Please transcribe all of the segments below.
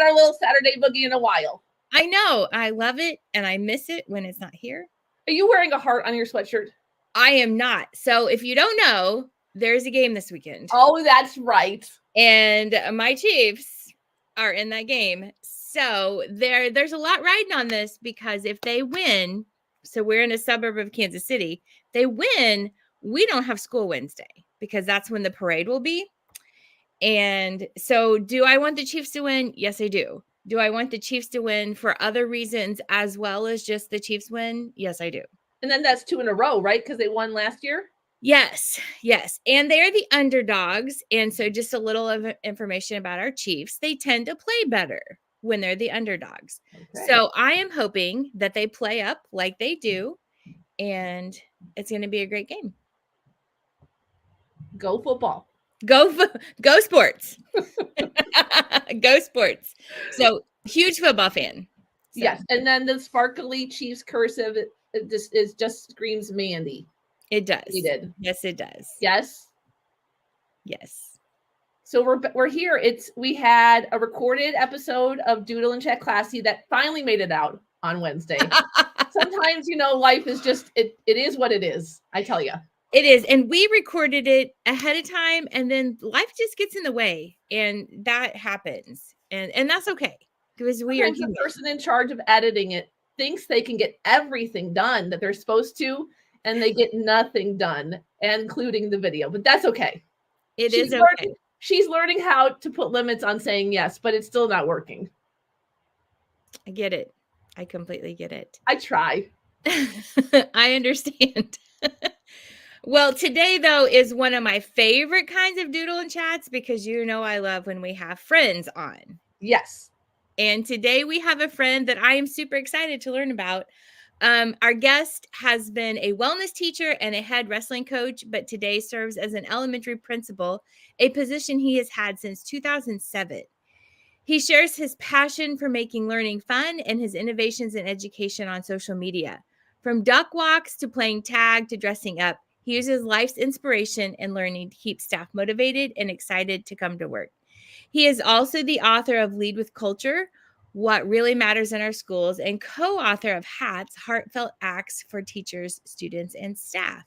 our little Saturday boogie in a while. I know. I love it. And I miss it when it's not here. Are you wearing a heart on your sweatshirt? I am not. So if you don't know, there's a game this weekend. Oh, that's right. And my Chiefs are in that game. So there's a lot riding on this, because if they win, so we're in a suburb of Kansas City, if they win, we don't have school Wednesday, because that's when the parade will be. And so do I want the Chiefs to win? Yes, I do. Do I want the Chiefs to win for other reasons as well as just the Chiefs win? Yes, I do. And then that's 2 in a row, right? Because they won last year? Yes. And they're the underdogs. And so just a little of information about our Chiefs. They tend to play better when they're the underdogs. Okay. So I am hoping that they play up like they do. And it's going to be a great game. Go football. Go sports. Go sports. So huge football fan. So. Yes. And then the sparkly Chiefs cursive, it just screams Mandi. It does. We did. Yes, it does. Yes. So we're here. We had a recorded episode of Doodle and Chat Classy that finally made it out on Wednesday. Sometimes, life is just, it is what it is. I tell you. It is. And we recorded it ahead of time, and then life just gets in the way, and that happens. And that's okay, because we are the person in charge of editing it thinks they can get everything done that they're supposed to, and they get nothing done, including the video. But that's okay. She's okay. She's learning how to put limits on saying yes, but it's still not working. I get it. I completely get it. I try. I understand. Well, today, though, is one of my favorite kinds of Doodle and Chats, because I love when we have friends on. Yes. And today we have a friend that I am super excited to learn about. Our guest has been a wellness teacher and a head wrestling coach, but today serves as an elementary principal, a position he has had since 2007. He shares his passion for making learning fun and his innovations in education on social media. From duck walks to playing tag to dressing up, he uses life's inspiration and learning to keep staff motivated and excited to come to work. He is also the author of Lead with Culture, What Really Matters in Our Schools, and co-author of HATS, Heartfelt Acts for Teachers, Students, and Staff.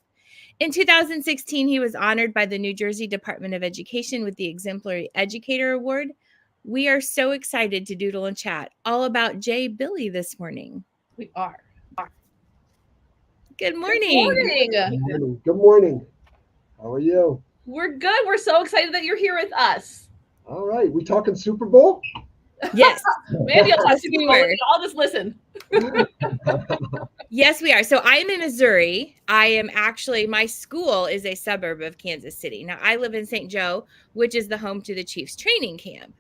In 2016, he was honored by the New Jersey Department of Education with the Exemplary Educator Award. We are so excited to Doodle and Chat all about Jay Billy this morning. We are. Good morning. Good morning. How are you? We're good. We're so excited that you're here with us. All right. We talking Super Bowl? Yes. Maybe I'll talk Super Bowl. I'll just listen. Yes, we are. So I am in Missouri. My school is a suburb of Kansas City. Now, I live in St. Joe, which is the home to the Chiefs training camp.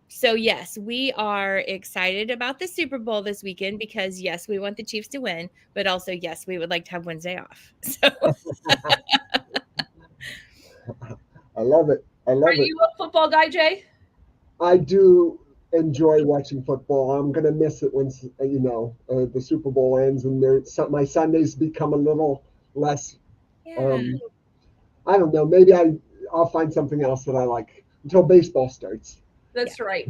So yes, we are excited about the Super Bowl this weekend, because yes, we want the Chiefs to win, but also yes, we would like to have Wednesday off. So I love it. Are you a football guy, Jay? I do enjoy watching football. I'm gonna miss it when the Super Bowl ends, and my Sundays become a little less. Yeah. I don't know. Maybe I'll find something else that I like until baseball starts. That's right.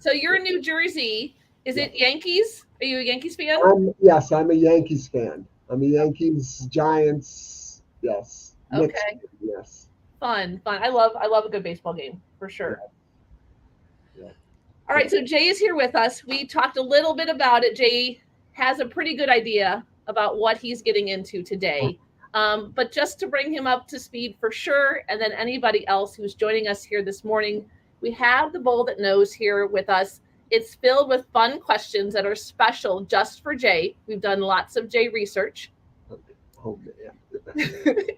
So you're in New Jersey. Is it Yankees? Are you a Yankees fan? Yes, I'm a Yankees fan. I'm a Yankees, Giants. Yes. Okay. Knicks, yes. Fun. I love a good baseball game for sure. Yeah. All right. So Jay is here with us. We talked a little bit about it. Jay has a pretty good idea about what he's getting into today. But just to bring him up to speed for sure, and then anybody else who's joining us here this morning, we have the Bowl That Knows here with us. It's filled with fun questions that are special just for Jay. We've done lots of Jay research.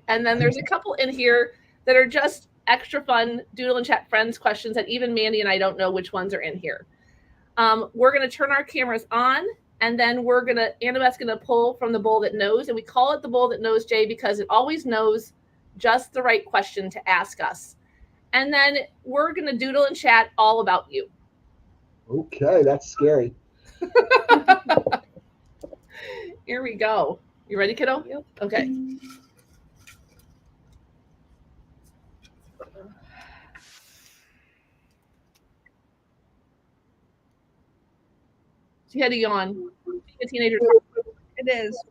And then there's a couple in here that are just extra fun Doodle and Chat friends questions that even Mandi and I don't know which ones are in here. We're going to turn our cameras on, and then Annabeth's going to pull from the Bowl That Knows. And we call it the Bowl That Knows, Jay, because it always knows just the right question to ask us. And then we're going to Doodle and Chat all about you. Okay, that's scary. Here we go. You ready, kiddo? Yep. Okay. She had to yawn. Being a teenager. It is.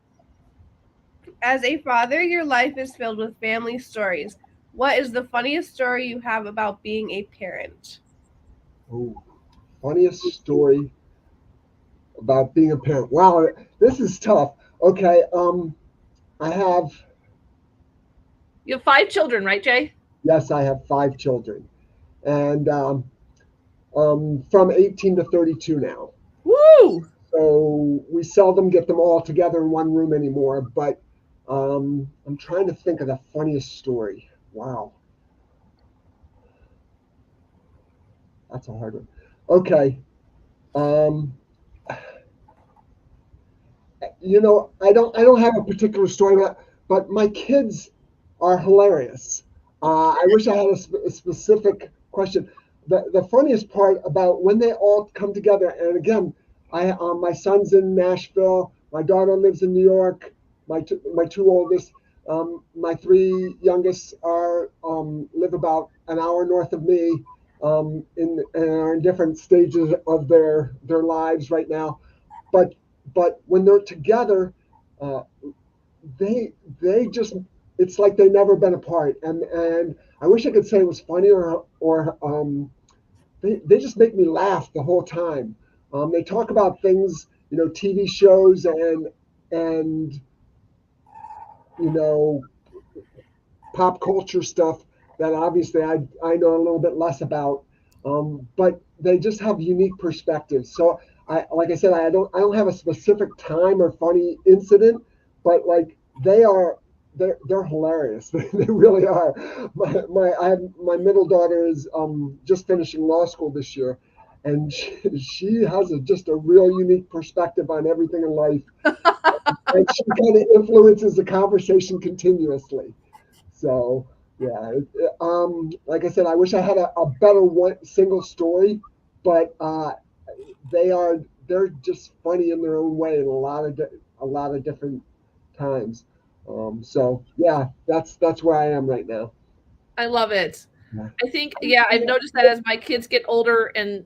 As a father, your life is filled with family stories. What is the funniest story you have about being a parent? Oh, funniest story about being a parent. Wow, this is tough. Okay, I have. You have 5 children, right, Jay? Yes, I have 5 children, and from 18 to 32 now. Woo! So we seldom get them all together in one room anymore. But I'm trying to think of the funniest story. Wow, that's a hard one. Okay. Um, I don't have a particular story, but my kids are hilarious. I wish I had a specific question. The funniest part about when they all come together, and again, my son's in Nashville, my daughter lives in New York, my 2 oldest, my 3 youngest live about an hour north of me, and are in different stages of their lives right now. But when they're together, uh, they just, it's like they've never been apart. And I wish I could say it was funny or they just make me laugh the whole time. They talk about things, TV shows and pop culture stuff that obviously I know a little bit less about. But they just have unique perspectives. So like I said, I don't have a specific time or funny incident, but like they're hilarious. They really are. My middle daughter is just finishing law school this year, and she has just a real unique perspective on everything in life, and she kind of influences the conversation continuously. So yeah, like I said, I wish I had a better single story, but they're just funny in their own way in a lot of different times. So yeah, that's where I am right now. I love it. Yeah. I think, yeah, I've noticed that as my kids get older and,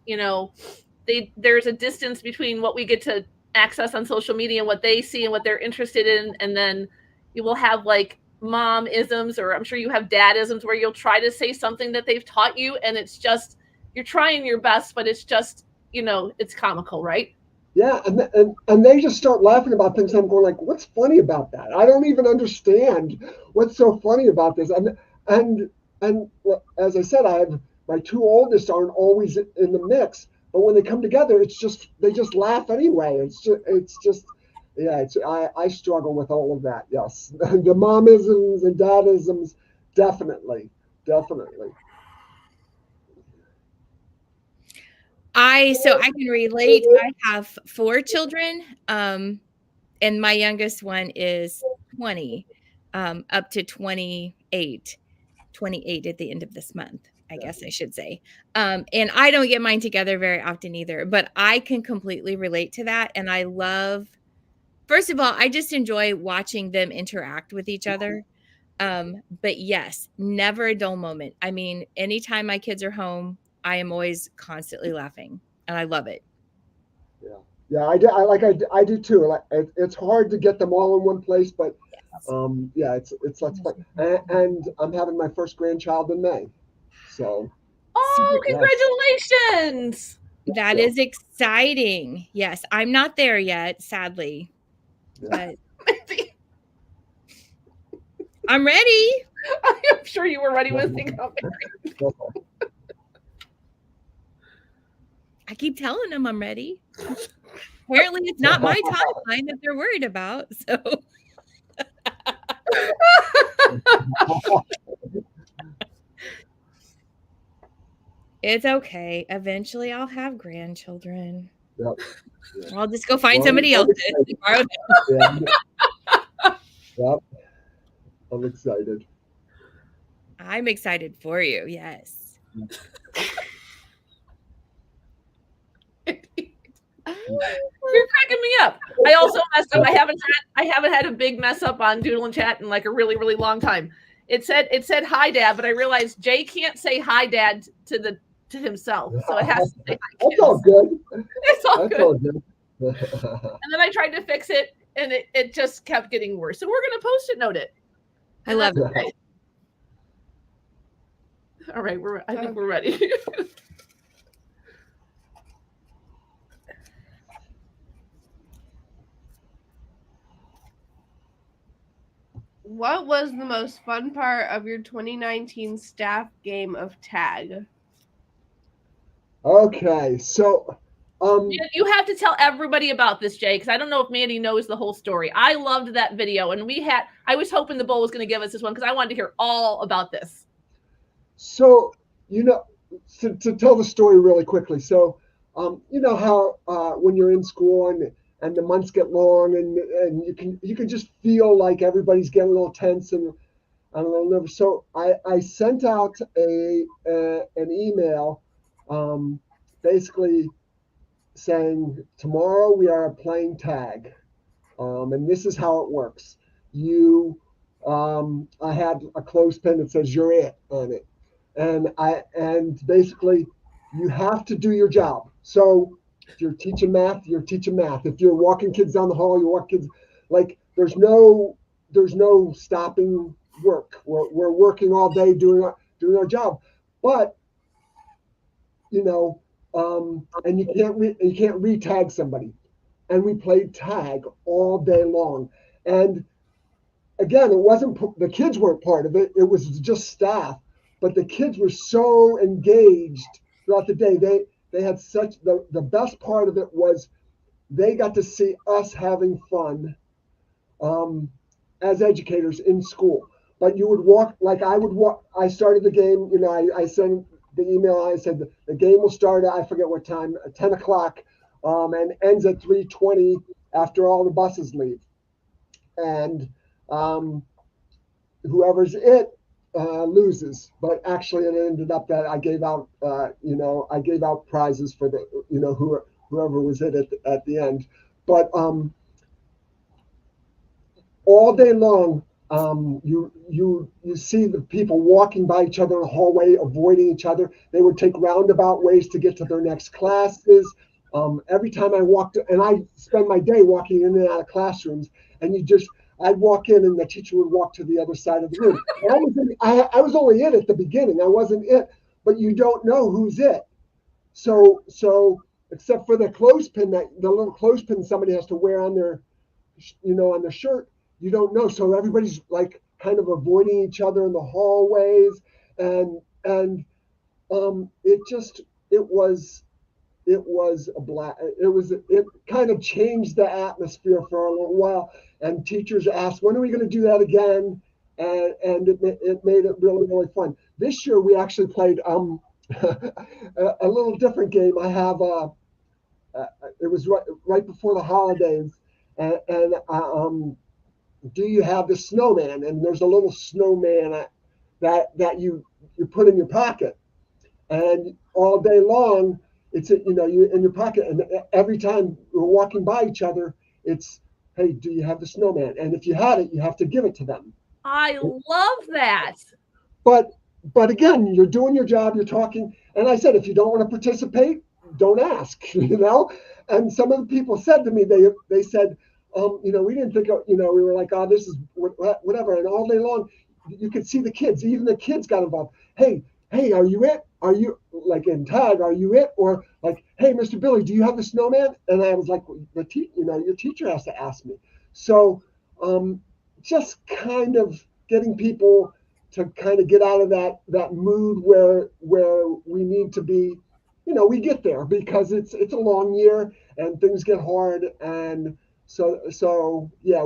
there's a distance between what we get to access on social media and what they see and what they're interested in. And then you will have like mom isms, or I'm sure you have dad isms where you'll try to say something that they've taught you. And it's just, you're trying your best, but it's just, it's comical, right? Yeah, and they just start laughing about things. I'm going like, what's funny about that? I don't even understand what's so funny about this. And as I said, I have my 2 oldest aren't always in the mix, but when they come together, they just laugh anyway. It's just yeah. I struggle with all of that. Yes, the momisms and dadisms, definitely. So I can relate. I have 4 children, and my youngest one is 20, up to 28 at the end of this month, I guess I should say. And I don't get mine together very often either, but I can completely relate to that. And first of all, I just enjoy watching them interact with each other. But yes, never a dull moment. I mean, anytime my kids are home, I am always constantly laughing, and I love it. Yeah, I do too. Like, it's hard to get them all in one place, but yeah, it's lots of fun. And I'm having my first grandchild in May, so. Oh, congratulations! That is exciting. Yes, I'm not there yet, sadly, but I'm ready. I'm sure you were ready when they got married. I keep telling them I'm ready. Apparently, it's not my timeline that they're worried about. So, it's okay. Eventually, I'll have grandchildren. Yep. I'll just go find somebody else. Yep. I'm excited. I'm excited for you. Yes. You're cracking me up. I also messed up. I haven't had a big mess up on Doodle and Chat in like a really, really long time. It said hi, Dad, but I realized Jay can't say hi, Dad to himself, so it has to say hi. That's all good. It's all That's good. all good. And then I tried to fix it, and it just kept getting worse. So we're going to Post-it note it. I love it. Okay. All right, I think we're ready. What was the most fun part of your 2019 staff game of tag? Okay, so you have to tell everybody about this, Jay, because I don't know if Mandi knows the whole story. I loved that video, and I was hoping the Bull was going to give us this one because I wanted to hear all about this. So, to tell the story really quickly. So, you know how when you're in school and the months get long and you can just feel like everybody's getting a little tense and a little nervous. So I sent out an email, basically saying tomorrow we are playing tag, and this is how it works. I had a clothespin that says "You're it" on it, and basically you have to do your job. So if you're teaching math, you're teaching math. If you're walking kids down the hall, you walk kids. Like there's no stopping work. We're working all day doing our job, but and you can't re-tag somebody. And we played tag all day long. And again, it wasn't the kids weren't part of it. It was just staff, but the kids were so engaged throughout the day. They had such the best part of it was they got to see us having fun as educators in school. But you would walk like I would walk. I started the game. I sent the email. I said the game will start at I forget what time, 10 o'clock, and ends at 3:20 after all the buses leave. And whoever's it loses. But actually, it ended up that I gave out prizes for the whoever was it at the end. But all day long, you see the people walking by each other in the hallway, avoiding each other. They would take roundabout ways to get to their next classes. Every time I walked, and I spend my day walking in and out of classrooms, and I'd walk in and the teacher would walk to the other side of the room. I was only it at the beginning. I wasn't it, but you don't know who's it. So except for the clothespin, the little clothespin somebody has to wear on their shirt, you don't know. So everybody's like kind of avoiding each other in the hallways, and it was a blast. It kind of changed the atmosphere for a little while, and teachers asked, when are we going to do that again? And it made it really, really fun. This year we actually played a little different game. I have it was right before the holidays, and do you have the snowman? And there's a little snowman that you put in your pocket, and all day long it's you in your pocket, and every time we're walking by each other, it's, hey, do you have the snowman? And if you had it, you have to give it to them. I love that. But again, you're doing your job, you're talking, and I said, if you don't want to participate, don't ask, And some of the people said to me, they said, we didn't think, we were like, oh, this is whatever. And all day long, you could see the kids, even the kids got involved. Hey, are you it? Are you, like in tag, are you it? Or like, hey, Mr. Billy, do you have the snowman? And I was like, your teacher has to ask me. So just kind of getting people to kind of get out of that mood where we need to be, we get there because it's a long year and things get hard. And so yeah,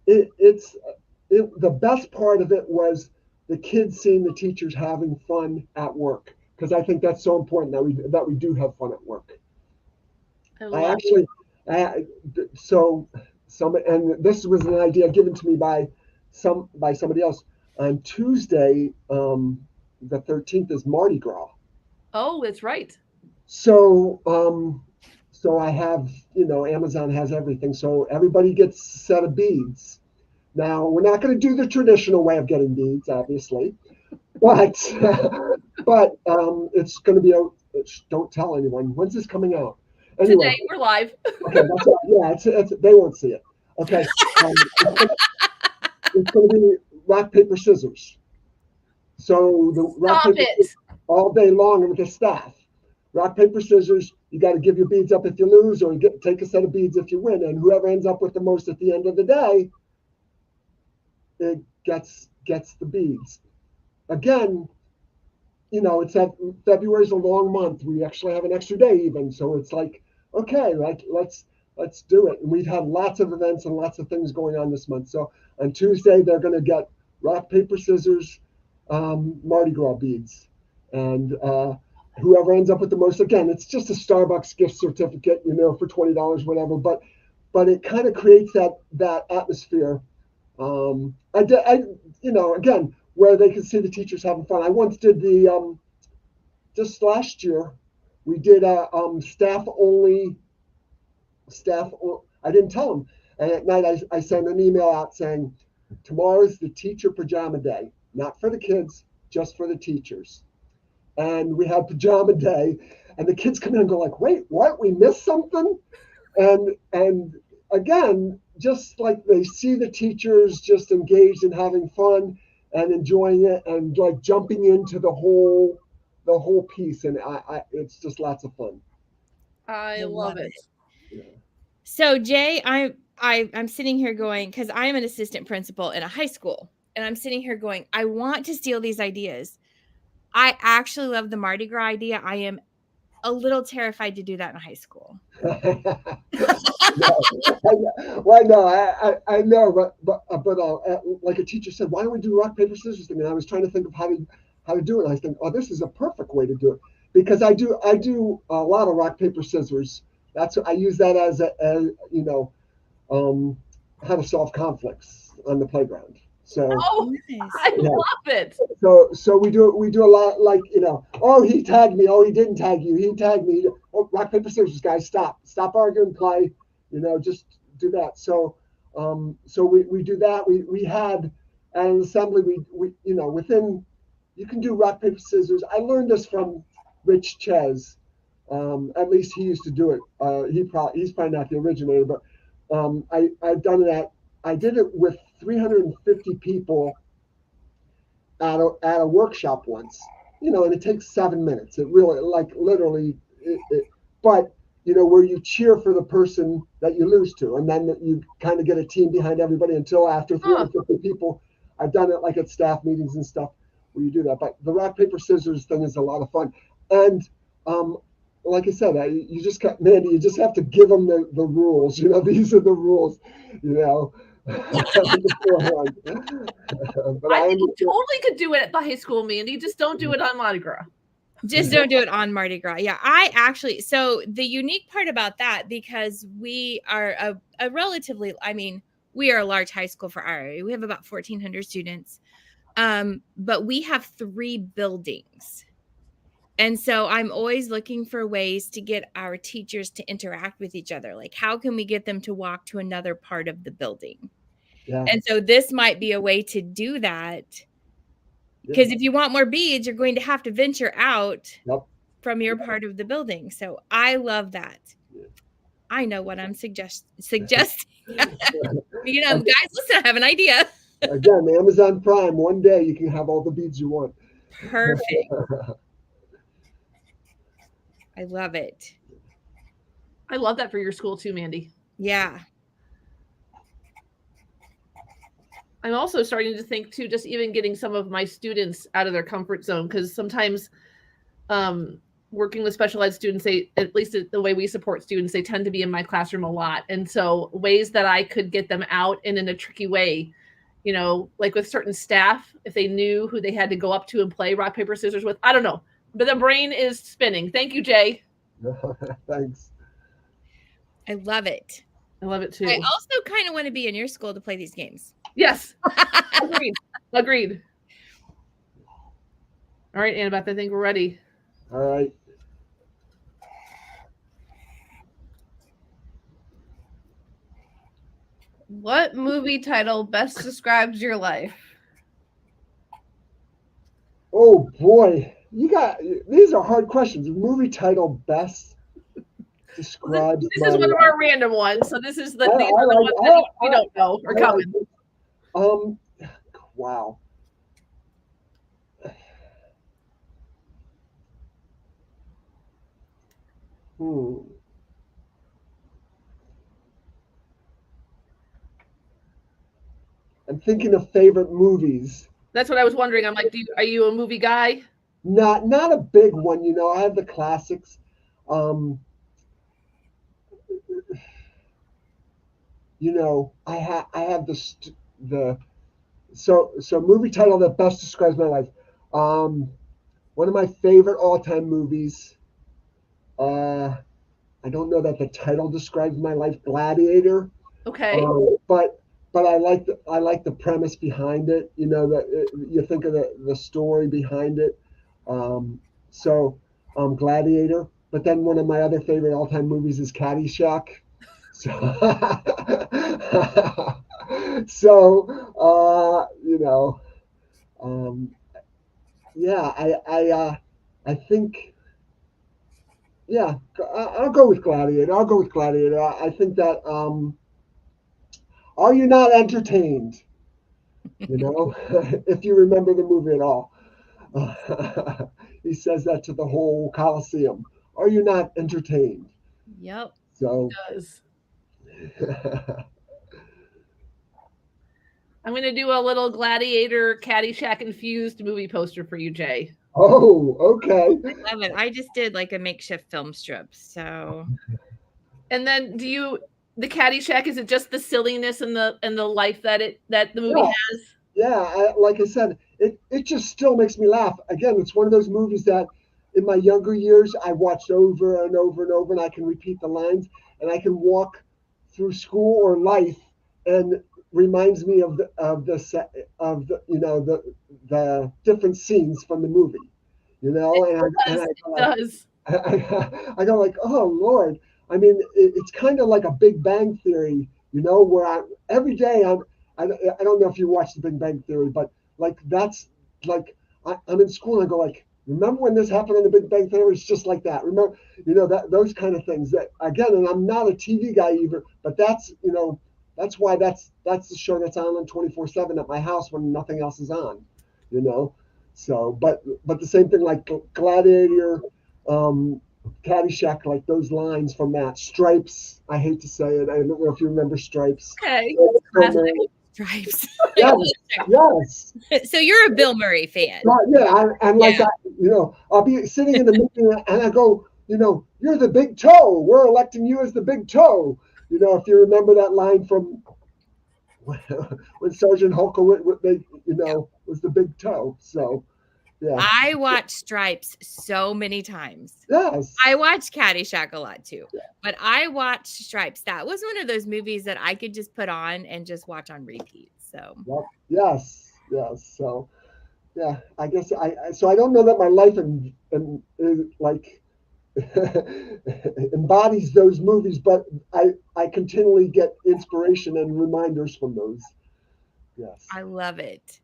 the best part of it was the kids seeing the teachers having fun at work, because I think that's so important that we do have fun at work. And this was an idea given to me by somebody else. On Tuesday, the 13th is Mardi Gras. Oh, that's right. So I have, Amazon has everything. So everybody gets a set of beads. Now, we're not going to do the traditional way of getting beads, obviously, but it's going to be don't tell anyone. When's this coming out? Anyway, Today we're live. okay, that's right. Yeah, it's they won't see it. Okay, it's going to be rock paper scissors. So the rock Stop paper it. all day long with the staff. Rock paper scissors. You got to give your beads up if you lose, or take a set of beads if you win. And whoever ends up with the most at the end of the day, it gets the beads. Again, it's that February's a long month. We actually have an extra day even, so it's like, okay, like let's do it. And we've had lots of events and lots of things going on this month. So on Tuesday they're going to get rock paper scissors, Mardi Gras beads, and whoever ends up with the most. Again, it's just a Starbucks gift certificate, for $20, whatever. But it kind of creates that atmosphere. Again, where they can see the teachers having fun. I once did just last year, we did a staff only. I didn't tell them. And at night, I sent an email out saying, tomorrow's the teacher pajama day, not for the kids, just for the teachers. And we had pajama day, and the kids come in and go like, wait, what? We missed something? And again, just like they see the teachers just engaged in having fun and enjoying it and like jumping into the whole piece, and it's just lots of fun. I love it. Yeah. So Jay, I'm sitting here going, because I am an assistant principal in a high school, and I'm sitting here going, I want to steal these ideas. I actually love the Mardi Gras idea. I am a little terrified to do that in high school. I know, but like a teacher said, why don't we do rock paper scissors thing? And I was trying to think of how to do it. And I think, oh, this is a perfect way to do it, because I do a lot of rock paper scissors. I use that as how to solve conflicts on the playground. So nice. I love it. So we do a lot, like, oh, he tagged me, oh, he didn't tag you, he tagged me, oh, rock paper scissors, guys, stop arguing, play, just do that. So we do that. We had at an assembly, we within, you can do rock paper scissors. I learned this from Rich Ches. At least he used to do it. He's probably not the originator, but I've done it I did it with 350 people at a workshop once, and it takes 7 minutes. It really, like, literally, but where you cheer for the person that you lose to, and then you kind of get a team behind everybody until after 350 people. I've done it like at staff meetings and stuff where you do that. But the rock paper scissors thing is a lot of fun, and like I said, you just Mandi, you just have to give them the rules. These are the rules. But I think you totally could do it at the high school, Mandi. Just don't do it on Mardi Gras. Just don't do it on Mardi Gras. Yeah, so the unique part about that, because we are a relatively, we are a large high school for our area. We have about 1,400 students, but we have 3 buildings. And so I'm always looking for ways to get our teachers to interact with each other. Like, how can we get them to walk to another part of the building? Yeah. And so this might be a way to do that. Because if you want more beads, you're going to have to venture out from your part of the building. So I love that. I know what I'm suggesting. Guys, listen, I have an idea. Again, Amazon Prime, one day you can have all the beads you want. Perfect. I love it. I love that for your school too, Mandi. Yeah. I'm also starting to think too, just even getting some of my students out of their comfort zone, because sometimes working with special ed students, at least the way we support students, they tend to be in my classroom a lot. And so ways that I could get them out and in a tricky way, like with certain staff, if they knew who they had to go up to and play rock, paper, scissors with, I don't know. But the brain is spinning. Thank you, Jay. Thanks. I love it. I love it too. I also kind of want to be in your school to play these games. Yes. Agreed. All right, Annabeth, I think we're ready. All right. What movie title best describes your life? Oh boy, these are hard questions. Movie title best. describes This my is one of life. our random ones. So this is these are the like- ones that we don't know are coming. Wow. I'm thinking of favorite movies. That's what I was wondering. I'm like, are you a movie guy? Not a big one, you know. I have the classics. You know, I have the so movie title that best describes my life. One of my favorite all-time movies. I don't know that the title describes my life. Gladiator. Okay. But I like the premise behind it. You know, that you think of the story behind it. Gladiator. But then one of my other favorite all-time movies is Caddyshack. So, you know, yeah, I think, yeah, I'll go with Gladiator. I think that, are you not entertained? You know, if you remember the movie at all. He says that to the whole Coliseum. Are you not entertained? Yep. So. It does. I'm going to do a little Gladiator Caddyshack infused movie poster for you, Jay. Oh, okay. I love it. I just did like a makeshift film strip. So. And then the Caddyshack, is it just the silliness and the life that the movie has? Yeah, like I said, it just still makes me laugh. Again, it's one of those movies that in my younger years I watched over and over and over, and I can repeat the lines, and I can walk through school or life, and reminds me of the you know the different scenes from the movie, you know, It does. I go like, oh Lord. I mean, it's kind of like a Big Bang Theory, you know, where every day I don't know if you watch the Big Bang Theory, but like that's like I'm in school and I go like, remember when this happened on the Big Bang Theory? It's just like that. Remember, you know, that those kind of things. That again, and I'm not a TV guy either, but that's, you know, that's why that's the show that's on 24/7 at my house when nothing else is on, you know. So, but the same thing like Gladiator, Caddyshack, like those lines from that. Stripes. I hate to say it. I don't know if you remember Stripes. Okay. Stripes. Yes. So you're a Bill Murray fan. And like that, you know, I'll be sitting in the meeting and I go, you know, you're the big toe. We're electing you as the big toe. You know, if you remember that line from when Sergeant Hulkowitz, you know, was the big toe. So, yeah. I watched Stripes so many times. Yes. I watched Caddyshack a lot too, but I watched Stripes. That was one of those movies that I could just put on and just watch on repeat. So. Yes. So, yeah, I guess so I don't know that my life like embodies those movies, but I continually get inspiration and reminders from those. Yes. I love it.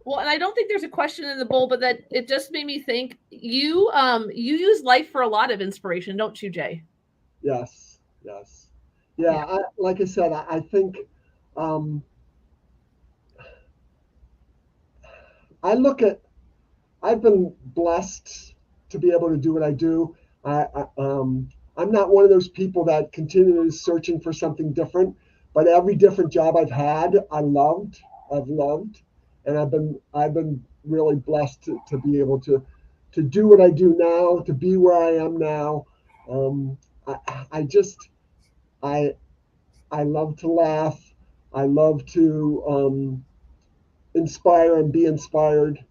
Well, and I don't think there's a question in the bowl, but that it just made me think you use life for a lot of inspiration, don't you, Jay? Yes. Yeah. Like I said, I think I've been blessed to be able to do what I do. I'm not one of those people that continually is searching for something different, but every different job I've had, I've loved, and I've been really blessed to be able to do what I do now, to be where I am now. I love to laugh. I love to inspire and be inspired.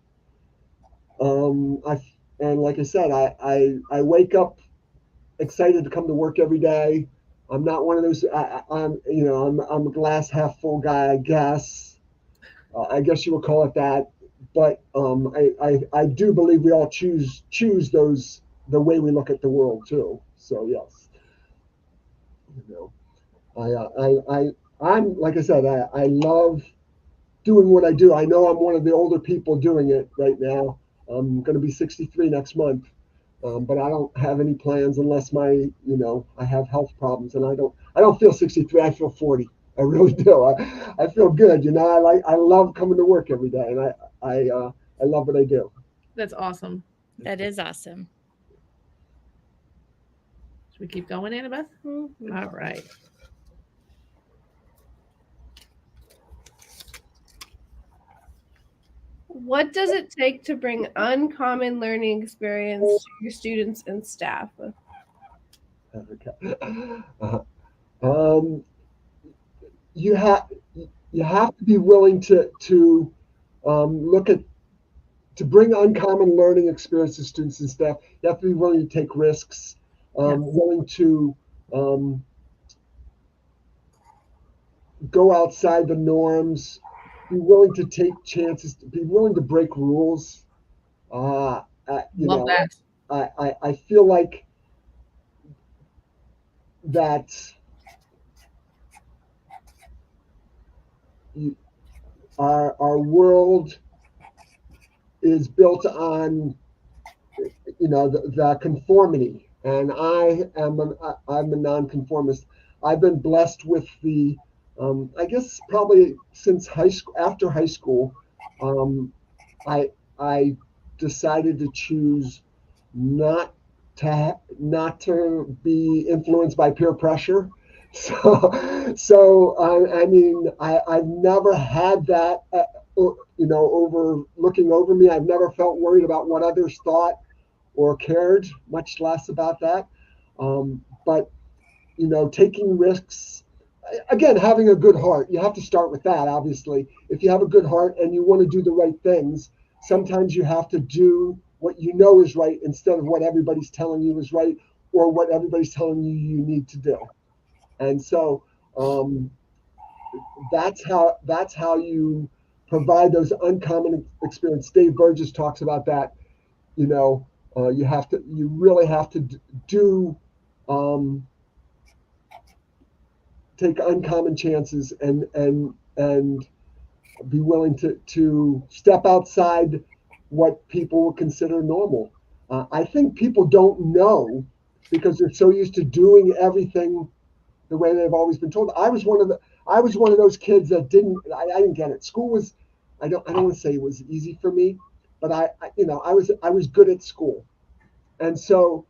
And like I said, I wake up excited to come to work every day. I'm not one of those. I'm a glass half full guy, I guess. I guess you would call it that. But I do believe we all choose the way we look at the world too. So yes, you know, I'm like I said, I love doing what I do. I know I'm one of the older people doing it right now. I'm going to be 63 next month. But I don't have any plans unless I have health problems, and I don't feel 63. I feel 40. I really do. I feel good. I love coming to work every day, and I love what I do. That's awesome. That is awesome. Should we keep going, Annabeth? Mm-hmm. All right. What does it take to bring uncommon learning experience to your students and staff? Okay. You have to be willing to look at to bring uncommon learning experience to students and staff. You have to be willing to take risks, willing to go outside the norms, be willing to take chances, be willing to break rules. Love that. I feel like that our world is built on the conformity, and I'm a nonconformist. I've been blessed with the I guess probably since high school, after high school, I decided to choose not to be influenced by peer pressure. I mean, I've never had that, looking over me. I've never felt worried about what others thought or cared, much less about that. But taking risks, again, having a good heart. You have to start with that, obviously. If you have a good heart and you want to do the right things, sometimes you have to do what you know is right instead of what everybody's telling you is right or what everybody's telling you need to do. And so that's how you provide those uncommon experience. Dave Burgess talks about that. You really have to do take uncommon chances and be willing to step outside what people would consider normal. I think people don't know because they're so used to doing everything the way they've always been told. I was one of those kids that I didn't get it. School was, I don't want to say it was easy for me, but I was good at school. And so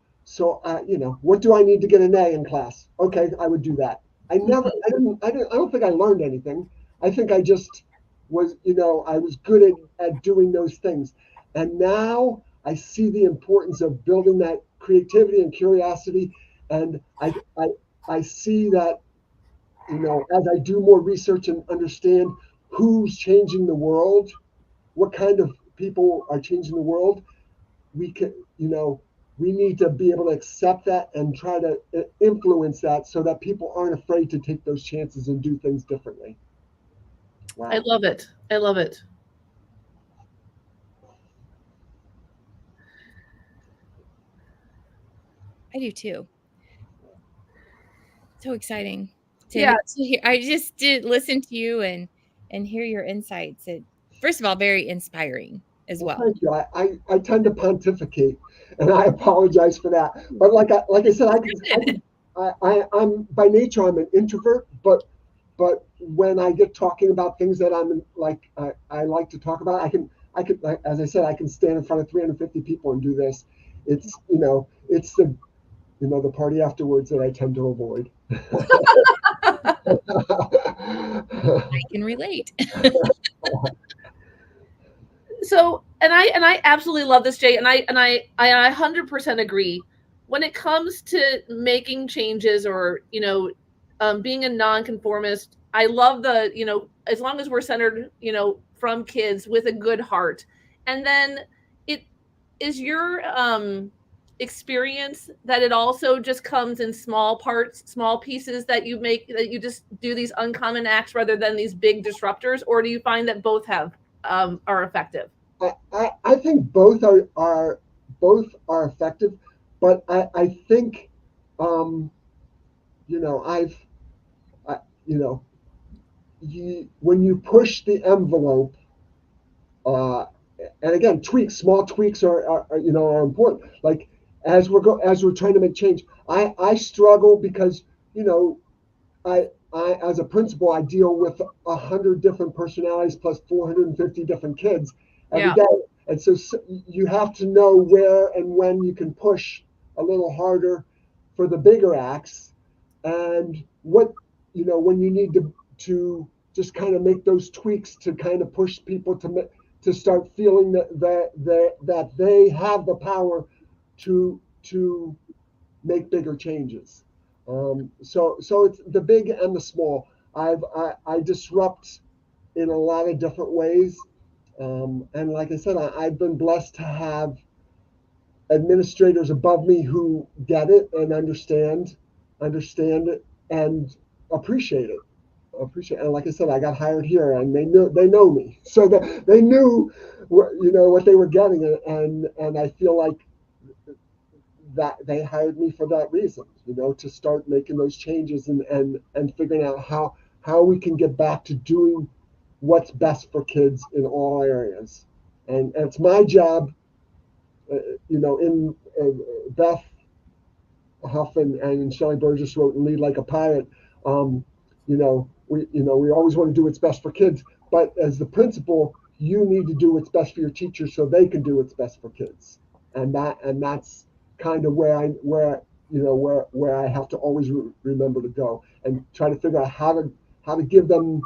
what do I need to get an A in class? Okay, I would do that. I don't think I learned anything. I think I just was, I was good at doing those things. And now I see the importance of building that creativity and curiosity. And I see that, as I do more research and understand who's changing the world, what kind of people are changing the world, we need to be able to accept that and try to influence that so that people aren't afraid to take those chances and do things differently. Wow. I love it. I love it. I do too. So exciting. Yeah. I just did listen to you and hear your insights. First of all, very inspiring as well. Thank you. I tend to pontificate, and I apologize for that. But like I said, I'm by nature I'm an introvert, but when I get talking about things that I like to talk about, I can as I said, I can stand in front of 350 people and do this. It's it's the party afterwards that I tend to avoid. I can relate. So, and I absolutely love this, Jay, and I 100% agree. When it comes to making changes or being a nonconformist, I love as long as we're centered from kids with a good heart. And then it is your experience that it also just comes in small parts, small pieces that you make, that you just do these uncommon acts rather than these big disruptors, or do you find that both are effective? I think both are effective, but I think when you push the envelope, and again, small tweaks are important. Like as we're trying to make change. I struggle because, you know, I as a principal, I deal with 100 different personalities plus 450 different kids every Yeah. day. And so you have to know where and when you can push a little harder for the bigger acts, and what, you know, when you need to just kind of make those tweaks to kind of push people to start feeling that they have the power to make bigger changes. So it's the big and the small. I disrupt in a lot of different ways, and like I said, I've been blessed to have administrators above me who get it and understand it and appreciate it. And like I said, I got hired here, and they know me, so that they knew what they were getting, and I feel like that they hired me for that reason, to start making those changes and figuring out how we can get back to doing what's best for kids in all areas. And it's my job, in Beth Huff and Shelley Burgess wrote Lead Like a Pirate. We always want to do what's best for kids, but as the principal, you need to do what's best for your teachers so they can do what's best for kids. And that's kind of where I have to always remember to go and try to figure out how to give them,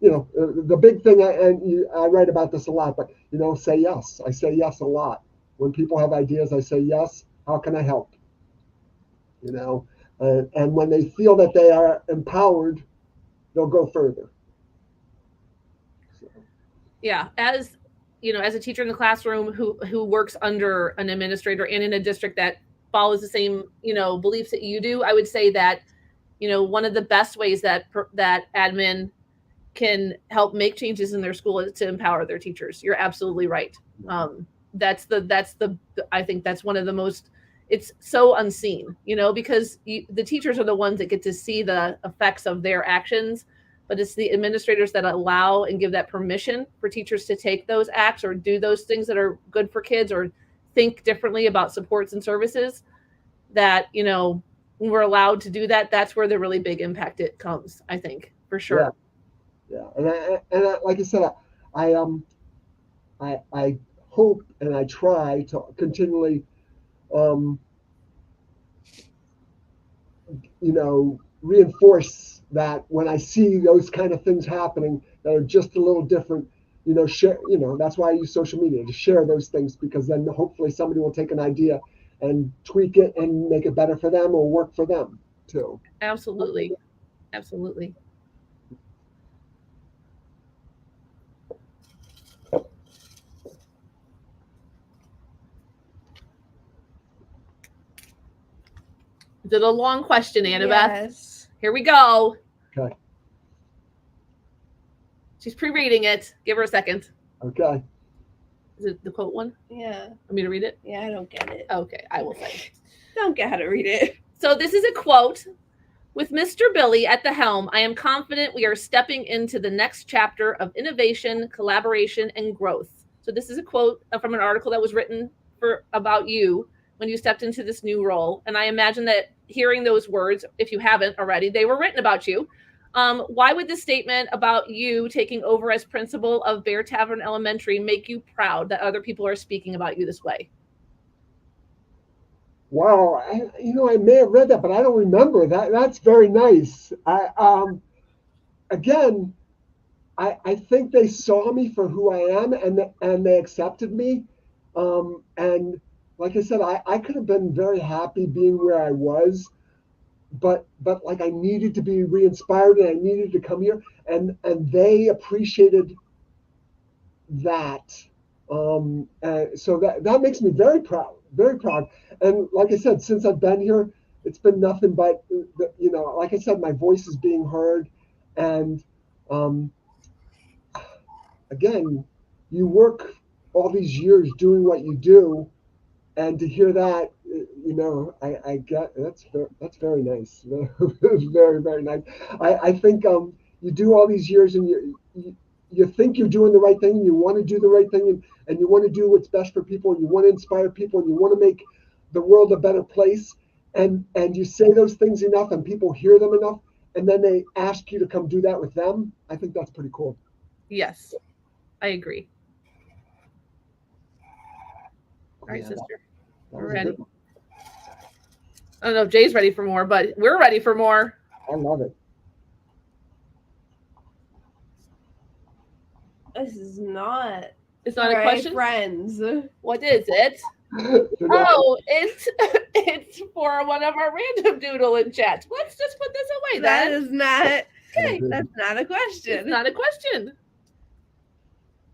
the big thing. I write about this a lot, but say yes. I say yes a lot. When people have ideas, I say yes. How can I help? And when they feel that they are empowered, they'll go further. So. Yeah, as a teacher in the classroom who works under an administrator and in a district that follows the same beliefs that you do, I would say that one of the best ways that admin can help make changes in their school is to empower their teachers. You're absolutely right. I think that's one of the most, it's so unseen, because the teachers are the ones that get to see the effects of their actions, but it's the administrators that allow and give that permission for teachers to take those acts or do those things that are good for kids or think differently about supports and services that, when we're allowed to do that, that's where the really big impact it comes, I think, for sure. Yeah. And like I said, I hope and I try to continually, reinforce that when I see those kind of things happening that are just a little different, share, that's why I use social media to share those things, because then hopefully somebody will take an idea and tweak it and make it better for them or work for them too. Absolutely. Is it a long question, Annabeth? Yes. Here we go. Okay. She's pre-reading it. Give her a second. Okay. Is it the quote one? Yeah. Want me to read it? Yeah, I don't get it. Okay, I will say. Don't get how to read it. So this is a quote. With Mr. Billy at the helm, I am confident we are stepping into the next chapter of innovation, collaboration, and growth. So this is a quote from an article that was written about you when you stepped into this new role. And I imagine that hearing those words, if you haven't already, they were written about you. Why would this statement about you taking over as principal of Bear Tavern Elementary make you proud that other people are speaking about you this way? Wow, I may have read that, but I don't remember that. That's very nice. I think they saw me for who I am, and they accepted me. And like I said, I could have been very happy being where I was, but like I needed to be re-inspired and I needed to come here, and they appreciated that. So that makes me very proud. And like I said, since I've been here, it's been nothing but, like I said, my voice is being heard. And again, you work all these years doing what you do, and to hear that, I get that's very nice. It's very, very nice. I think you do all these years, and you think you're doing the right thing, and you want to do the right thing, and you want to do what's best for people, and you want to inspire people, and you want to make the world a better place, and you say those things enough and people hear them enough, and then they ask you to come do that with them, I think that's pretty cool. Yes, I agree. All right, Yeah, sister. that We're was a ready. good one. I don't know if Jay's ready for more, but we're ready for more. I love it. This is not. It's not All a right, question. friends. What is it? Oh, it's for one of our random doodle and chats. Let's just put this away That then. is not. Okay. That's not a question. It's not a question.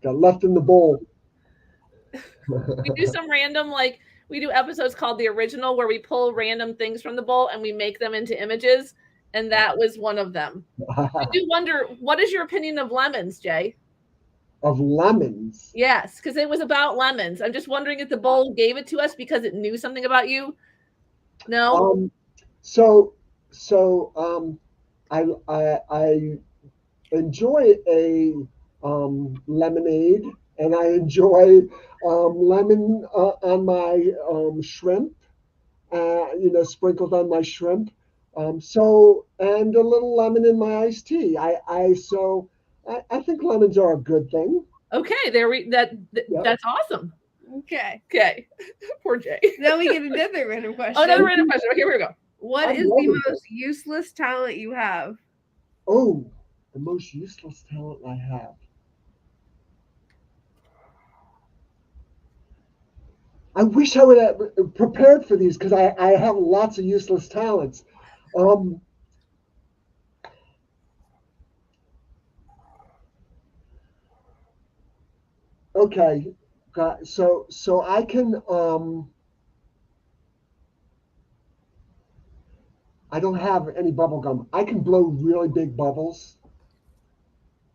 Got left in the bowl. We do some random, like, we do episodes called The Original where we pull random things from the bowl and we make them into images. And that was one of them. I do wonder, what is your opinion of lemons, Jay? Of lemons? Yes, because it was about lemons. I'm just wondering if the bowl gave it to us because it knew something about you. No? I enjoy a lemonade, and I enjoy lemon on my shrimp, sprinkled on my shrimp. And a little lemon in my iced tea. I think lemons are a good thing. Okay, that's awesome. Okay. Poor Jay. Now we get another random question. Oh, another random question. Okay, here we go. What is the most useless talent you have? Oh, the most useless talent I have. I wish I would have prepared for these because I have lots of useless talents. Okay, so I can I don't have any bubble gum. I can blow really big bubbles.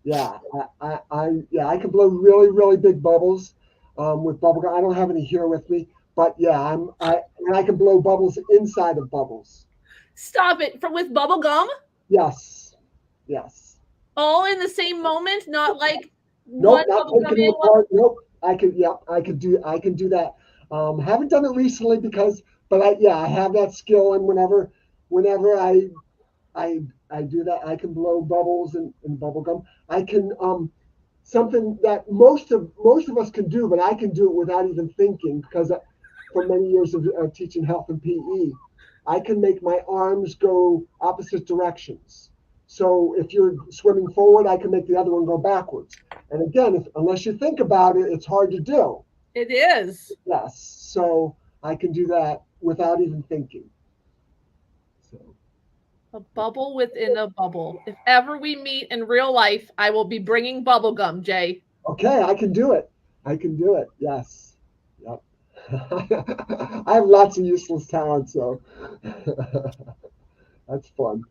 Yeah, I can blow really, really big bubbles with bubble gum. I don't have any here with me, but yeah, I can blow bubbles inside of bubbles. Stop it! With bubble gum? Yes. All in the same moment, not like nope, not taking it apart. Nope, I can do that. Haven't done it recently but I have that skill, and whenever I do that, I can blow bubbles and bubble gum. I can something that most of us can do, but I can do it without even thinking because for many years of teaching health and PE, I can make my arms go opposite directions. So if you're swimming forward, I can make the other one go backwards. And again, unless you think about it, it's hard to do. It is. Yes. So I can do that without even thinking. A bubble within a bubble. If ever we meet in real life, I will be bringing bubble gum, Jay. Okay, I can do it. Yes. Yep. I have lots of useless talents, so that's fun.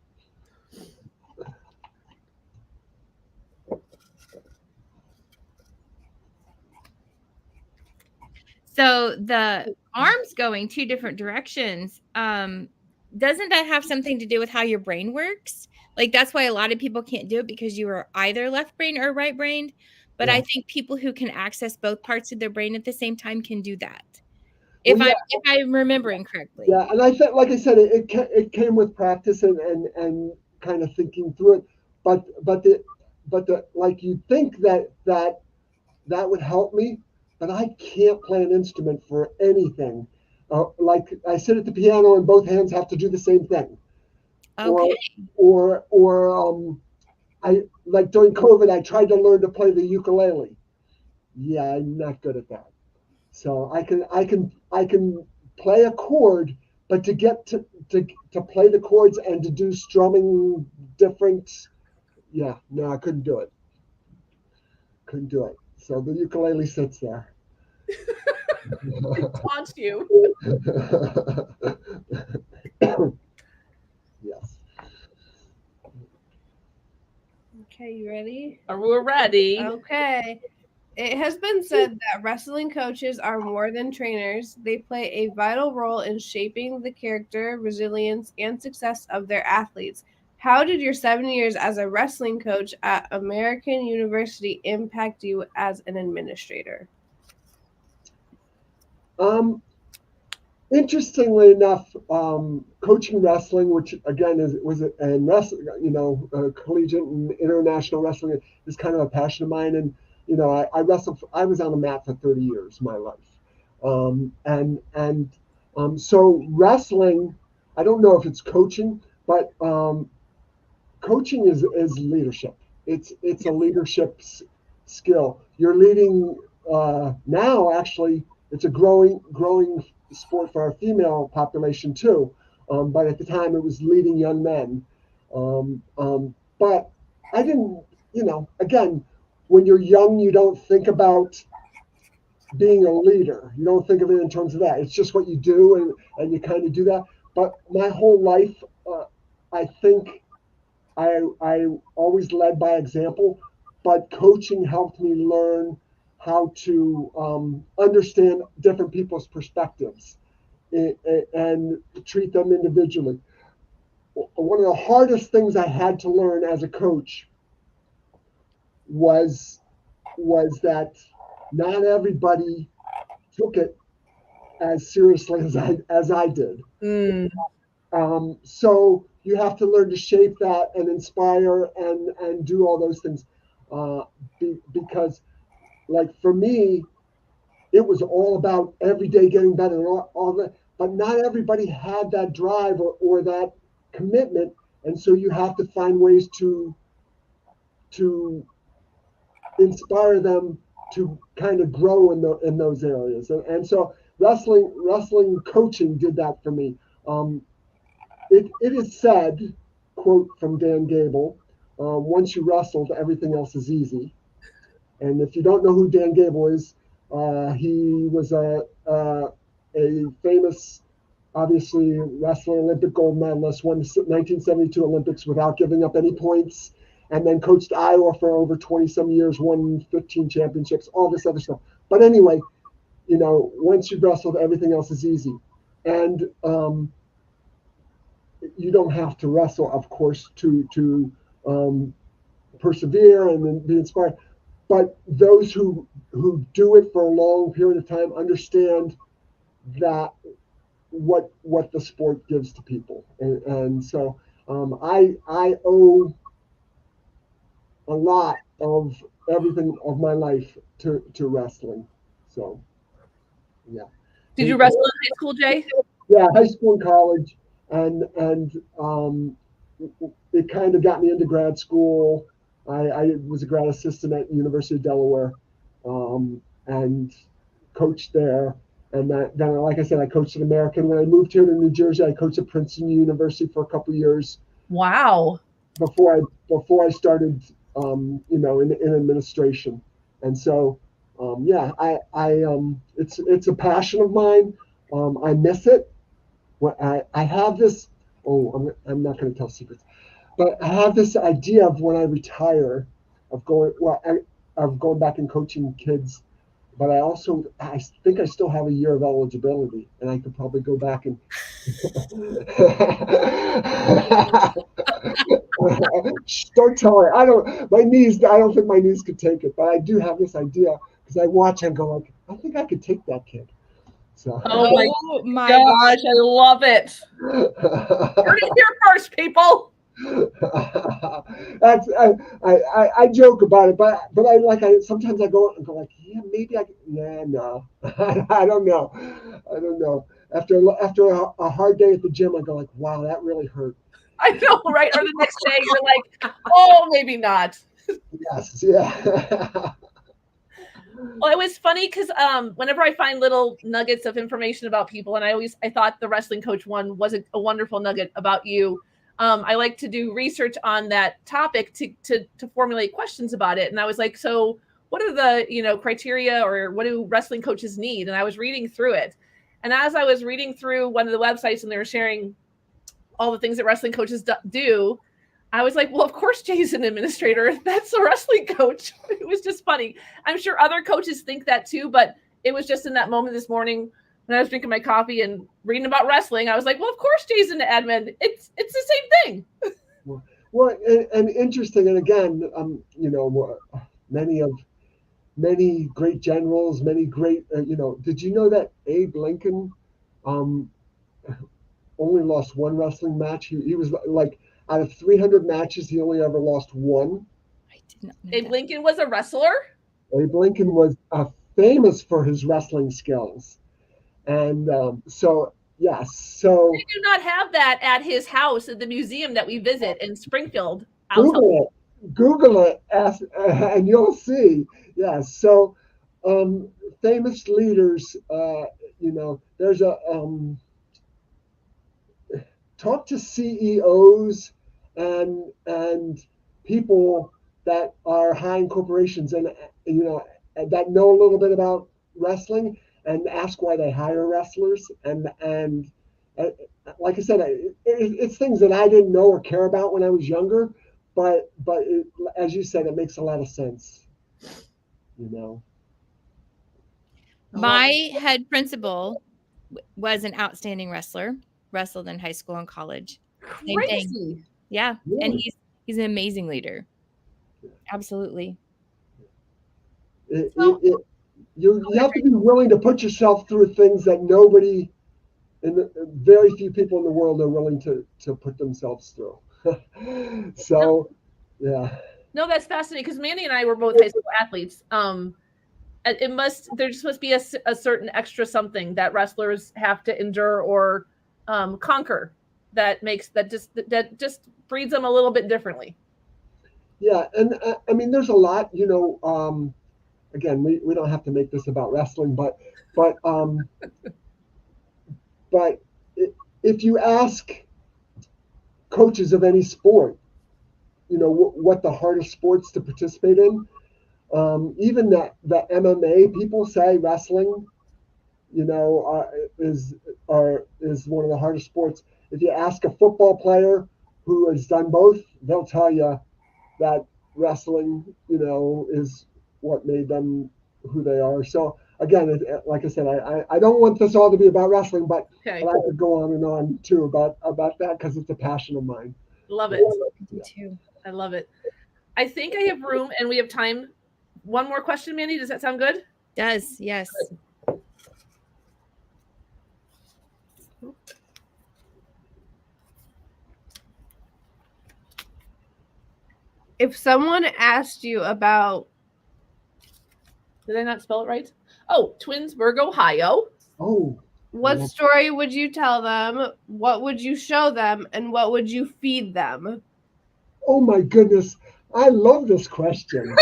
So the arms going two different directions, doesn't that have something to do with how your brain works? Like that's why a lot of people can't do it because you are either left brain or right brained. But I think people who can access both parts of their brain at the same time can do that. If I'm remembering correctly. Yeah, and I think, like I said, it came with practice and kind of thinking through it. But like you'd think that would help me, but I can't play an instrument for anything. Like I sit at the piano and both hands have to do the same thing. Okay. Or I like during COVID, I tried to learn to play the ukulele. Yeah, I'm not good at that. So I can play a chord, but to get to play the chords and to do strumming different, no, I couldn't do it. So the ukulele sits there. It taunts you. Yes. Okay, you ready? We're ready. Okay. It has been said that wrestling coaches are more than trainers. They play a vital role in shaping the character, resilience, and success of their athletes. How did your 7 years as a wrestling coach at American University impact you as an administrator? Interestingly enough, coaching wrestling, which again and wrestling, collegiate and international wrestling is kind of a passion of mine. And I wrestled. I was on the mat for 30 years, my life, so wrestling. I don't know if it's coaching, but coaching is leadership. It's a leadership skill. You're leading now. Actually, it's a growing sport for our female population too. But at the time, it was leading young men. But I didn't. Again, when you're young, you don't think about being a leader. You don't think of it in terms of that. It's just what you do, and you kind of do that. But my whole life, I think I always led by example, but coaching helped me learn how to understand different people's perspectives and treat them individually. One of the hardest things I had to learn as a coach was that not everybody took it as seriously as I did. So you have to learn to shape that and inspire and do all those things, because, like, for me, it was all about every day getting better and all that. But not everybody had that drive or that commitment, and so you have to find ways to inspire them to kind of grow in those areas. And so wrestling coaching did that for me. It is said, quote from Dan Gable, once you wrestled, everything else is easy. And if you don't know who Dan Gable is, he was a famous, obviously, wrestler, Olympic gold medalist, won the 1972 Olympics without giving up any points, and then coached Iowa for over 20-some years, won 15 championships, all this other stuff. But anyway, once you've wrestled, everything else is easy. And you don't have to wrestle, of course, to persevere and then be inspired. But those who do it for a long period of time understand that what the sport gives to people, and so I owe a lot of everything of my life to wrestling. So yeah. Did you wrestle in high school, Jay? Yeah, high school and college, and it kind of got me into grad school. I was a grad assistant at University of Delaware, and coached there. And then, like I said, I coached at American. When I moved here to New Jersey, I coached at Princeton University for a couple of years. Wow. Before I started, in administration. And so, it's a passion of mine. I miss it. I have this. Oh, I'm not going to tell secrets. But I have this idea of when I retire, of going back and coaching kids. But I think I still have a year of eligibility, and I could probably go back and. Don't tell her. I don't think my knees could take it, but I do have this idea because I watch and go like, I think I could take that kid. So. Oh my gosh, I love it. Heard it here first, people. That's I joke about it, but I sometimes I go like, yeah, maybe no. I don't know. After a hard day at the gym, I go like, wow, that really hurt. I know, right? Or the next day, you're like, oh, maybe not. Yes, yeah. Well, it was funny because whenever I find little nuggets of information about people, and I thought the wrestling coach one was a wonderful nugget about you. I like to do research on that topic to formulate questions about it. And I was like, so what are the, criteria, or what do wrestling coaches need? And I was reading through it. And as I was reading through one of the websites and they were sharing all the things that wrestling coaches do, I was like, well, of course, Jay's an administrator. That's a wrestling coach. It was just funny. I'm sure other coaches think that too, but it was just in that moment this morning when I was drinking my coffee and reading about wrestling. I was like, well, of course, Jay's an admin. It's the same thing. Well, and interesting. And again, many great generals, many great, did you know that Abe Lincoln um, only lost one wrestling match. He was like, out of 300 matches, he only ever lost one. I did not know Abe that. Lincoln was a wrestler? Abe Lincoln was famous for his wrestling skills. And so, yes. So They do not have that at his house at the museum that we visit in Springfield. Google it, and you'll see. Yes. So famous leaders, there's a talk to CEOs and people that are high in corporations and that know a little bit about wrestling, and ask why they hire wrestlers, and uh, like I said, it's things that I didn't know or care about when I was younger, but as you said, it makes a lot of sense. My head principal was an outstanding wrestler, wrestled in high school and college. Same thing. Crazy. Yeah. Really? And he's an amazing leader. Absolutely. You have to be willing to put yourself through things that nobody, and very few people in the world are willing to put themselves through. So, yeah. No, that's fascinating because Mandi and I were both high school athletes. There just must be a certain extra something that wrestlers have to endure or conquer that just breeds them a little bit differently. Yeah, and I mean, there's a lot. Again, we don't have to make this about wrestling, but if you ask coaches of any sport, what the hardest sports to participate in, even the MMA people say wrestling, is one of the hardest sports. If you ask a football player who has done both, they'll tell you that wrestling, is what made them who they are. So again, like I said, I don't want this all to be about wrestling, but Okay. I could go on and on too about that because it's a passion of mine. Love it. Me too. I love it. I think I have room and we have time. One more question, Mandi. Does that sound good? Does, yes. If someone asked you about, Did I not spell it right? Oh, Twinsburg, Ohio. Oh, what yeah. story would you tell them? What would you show them? And what would you feed them? Oh my goodness, I love this question.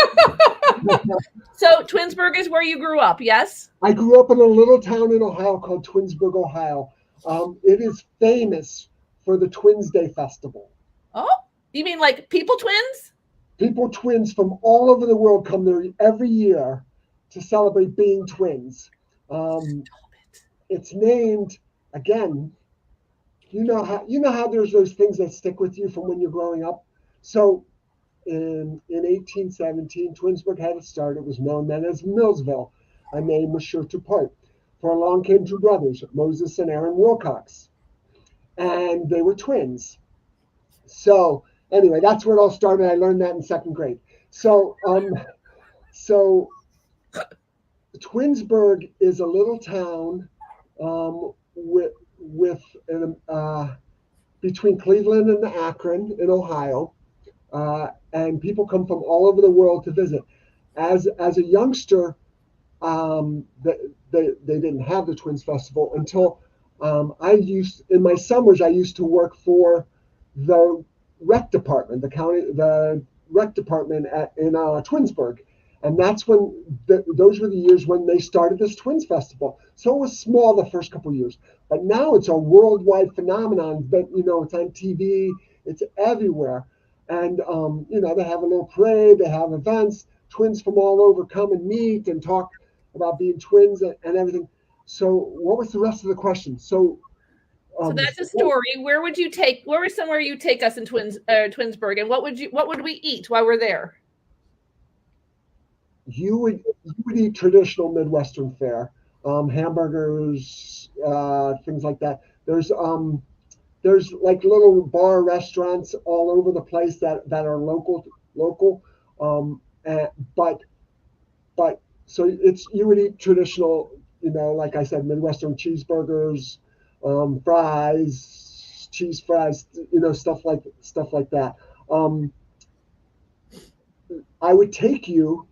So Twinsburg is where you grew up, yes? I grew up in a little town in Ohio called Twinsburg, Ohio. It is famous for the Twins Day Festival. Oh, you mean like people twins? People twins from all over the world come there every year to celebrate being twins. It's named, again, you know how there's those things that stick with you from when you're growing up. So in 1817, Twinsburg had a start. It was known then as Millsville. A name was sure to part. For along came two brothers, Moses and Aaron Wilcox, and they were twins. So anyway, that's where it all started. I learned that in second grade. So Twinsburg is a little town between Cleveland and Akron in Ohio, and people come from all over the world to visit. As a youngster, they didn't have the Twins Festival until in my summers I used to work for the rec department, the rec department in Twinsburg. And that's when those were the years when they started this Twins Festival. So it was small the first couple of years, but now it's a worldwide phenomenon. But it's on TV, it's everywhere, and they have a little parade, they have events. Twins from all over come and meet and talk about being twins and everything. So what was the rest of the question? So that's a story. Where was somewhere you take us in Twinsburg, and what would we eat while we're there? You would eat traditional Midwestern fare, hamburgers, things like that. There's like little bar restaurants all over the place that are local. But so you would eat traditional, like I said, Midwestern cheeseburgers, fries, cheese fries, stuff like that. I would take you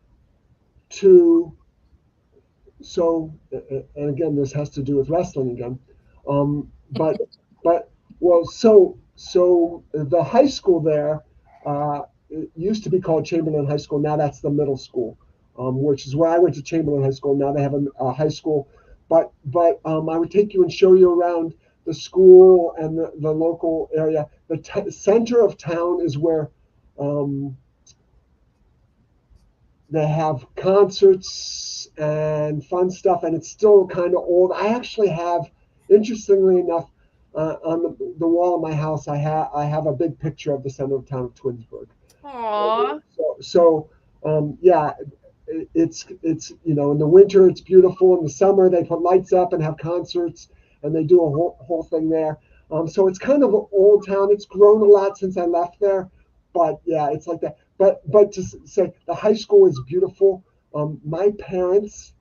to, so, and again, this has to do with wrestling again. But well, so the high school there, it used to be called Chamberlain High School. Now that's the middle school, which is where I went to Chamberlain High School. Now they have a high school. But I would take you and show you around the school and the local area. The center of town is where they have concerts and fun stuff, and it's still kind of old. I actually have, interestingly enough, on the wall of my house, I have a big picture of the center of town of Twinsburg. Aww. So yeah, it's in the winter it's beautiful. In the summer they put lights up and have concerts, and they do a whole thing there. So it's kind of an old town. It's grown a lot since I left there, but yeah, it's like that. But to say the high school is beautiful. My parents,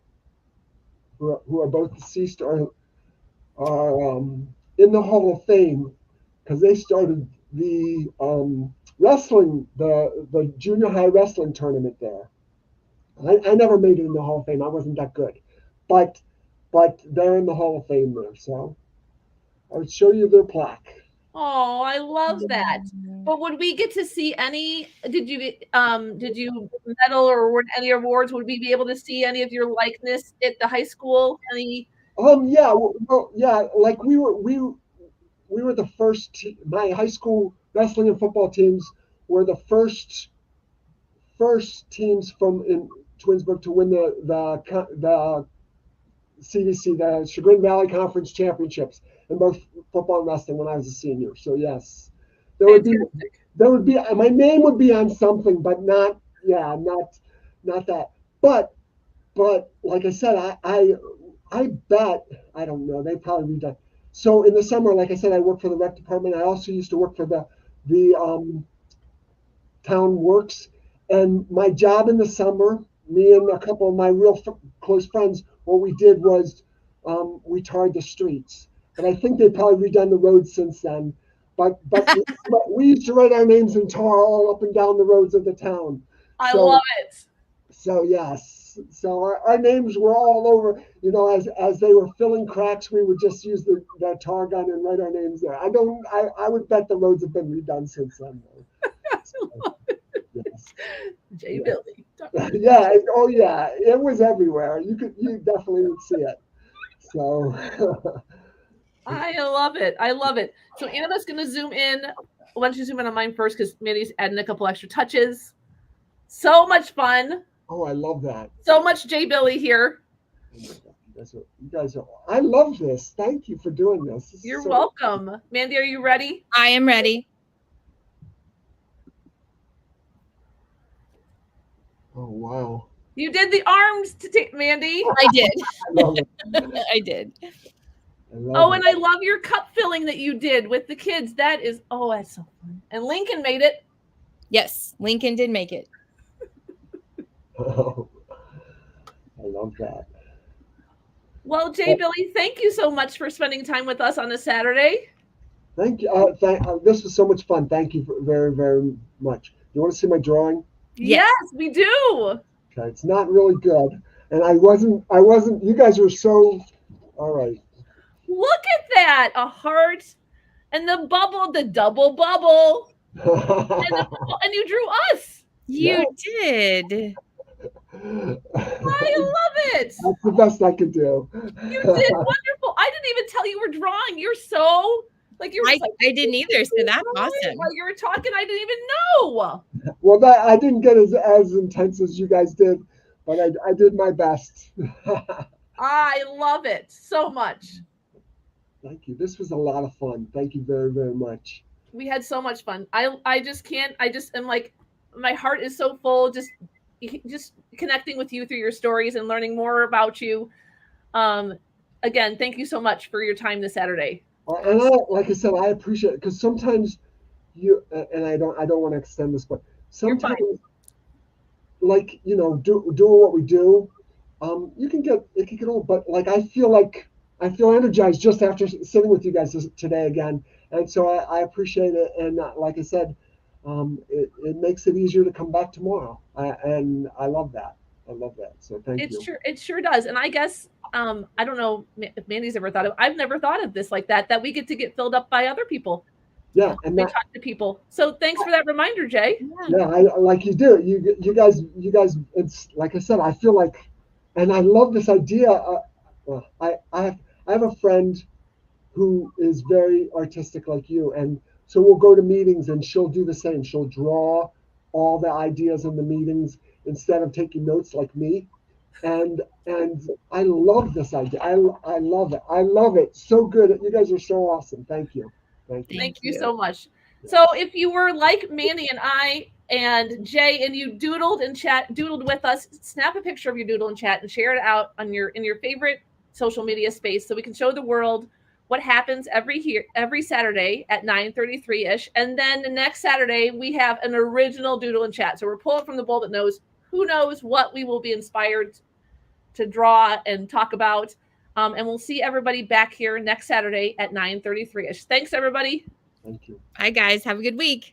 who are both deceased, are in the Hall of Fame because they started the wrestling, the junior high wrestling tournament there. I never made it in the Hall of Fame. I wasn't that good, but they're in the Hall of Fame there. So I would show you their plaque. Oh, I love that. But would we get to see any? Did you medal or win any awards? Would we be able to see any of your likeness at the high school? Any? Yeah, well, yeah. Like we were the first. My high school wrestling and football teams were the first teams from in Twinsburg to win the CVC, the Chagrin Valley Conference Championships in both football and wrestling when I was a senior. So yes, there would be my name would be on something, but not that. But like I said, I bet, I don't know, they probably redone. So in the summer, like I said, I worked for the rec department. I also used to work for the town works, and my job in the summer, me and a couple of my real close friends, what we did was we tarred the streets. And I think they've probably redone the roads since then. But we used to write our names in tar all up and down the roads of the town. I love it. So yes, so our names were all over. As they were filling cracks, we would just use the tar gun and write our names there. I would bet the roads have been redone since then. So, yes. J. Billy. Yeah. Oh yeah. It was everywhere. You definitely would see it. So. I love it. I love it. So Anna's going to zoom in. Why don't you zoom in on mine first? Because Mandi's adding a couple extra touches. So much fun. Oh, I love that. So much J. Billy here. You guys are. I love this. Thank you for doing this. You're welcome. Mandi, are you ready? I am ready. Oh, wow. You did the arms to take, Mandi. I did. I love it. I did. And I love your cup filling that you did with the kids. That's so fun. And Lincoln made it. Yes, Lincoln did make it. Oh, I love that. Well, J. Billy, thank you so much for spending time with us on a Saturday. Thank you. This was so much fun. Thank you very, very much. You want to see my drawing? Yes, we do. Okay, it's not really good, and I wasn't. You guys were so. All right. Look at that, a heart, and the double bubble, and you drew us. You did. I love it. That's the best I could do. You did wonderful. I didn't even tell you were drawing. You're so I didn't either. So that's awesome. While you were talking, I didn't even know. Well, I didn't get as intense as you guys did, but I did my best. I love it so much. Thank you. This was a lot of fun. Thank you very, very much. We had so much fun. I just am like, my heart is so full just connecting with you through your stories and learning more about you. Again, thank you so much for your time this Saturday. And like I said, I appreciate it because sometimes and I don't want to extend this, but sometimes, like, doing what we do, it can get old. But like, I feel like I feel energized just after sitting with you guys today again. And so I appreciate it. And like I said, it makes it easier to come back tomorrow. And I love that. I love that. So thank you. It sure does. And I guess, I don't know if Mandi's ever thought of, I've never thought of this like that we get to filled up by other people. Yeah. And we talk to people. So thanks for that reminder, Jay. Yeah, I like you do. You guys, it's like I said, I feel like, and I love this idea. Well, I have a friend who is very artistic like you, and so we'll go to meetings and she'll do the same. She'll draw all the ideas in the meetings instead of taking notes like me, and I love this idea. I love it. I love it. So good. You guys are so awesome. Thank you. Thank you so much. So if you were like Mandi and I and Jay, and you doodled with us, snap a picture of your doodle and chat and share it out on in your favorite social media space so we can show the world what happens every Saturday at 9:33ish. And then the next Saturday we have an original doodle and chat. So we're pulling from the bowl that knows who knows what we will be inspired to draw and talk about. And we'll see everybody back here next Saturday at 9:33ish. Thanks, everybody. Thank you. Bye, guys. Have a good week.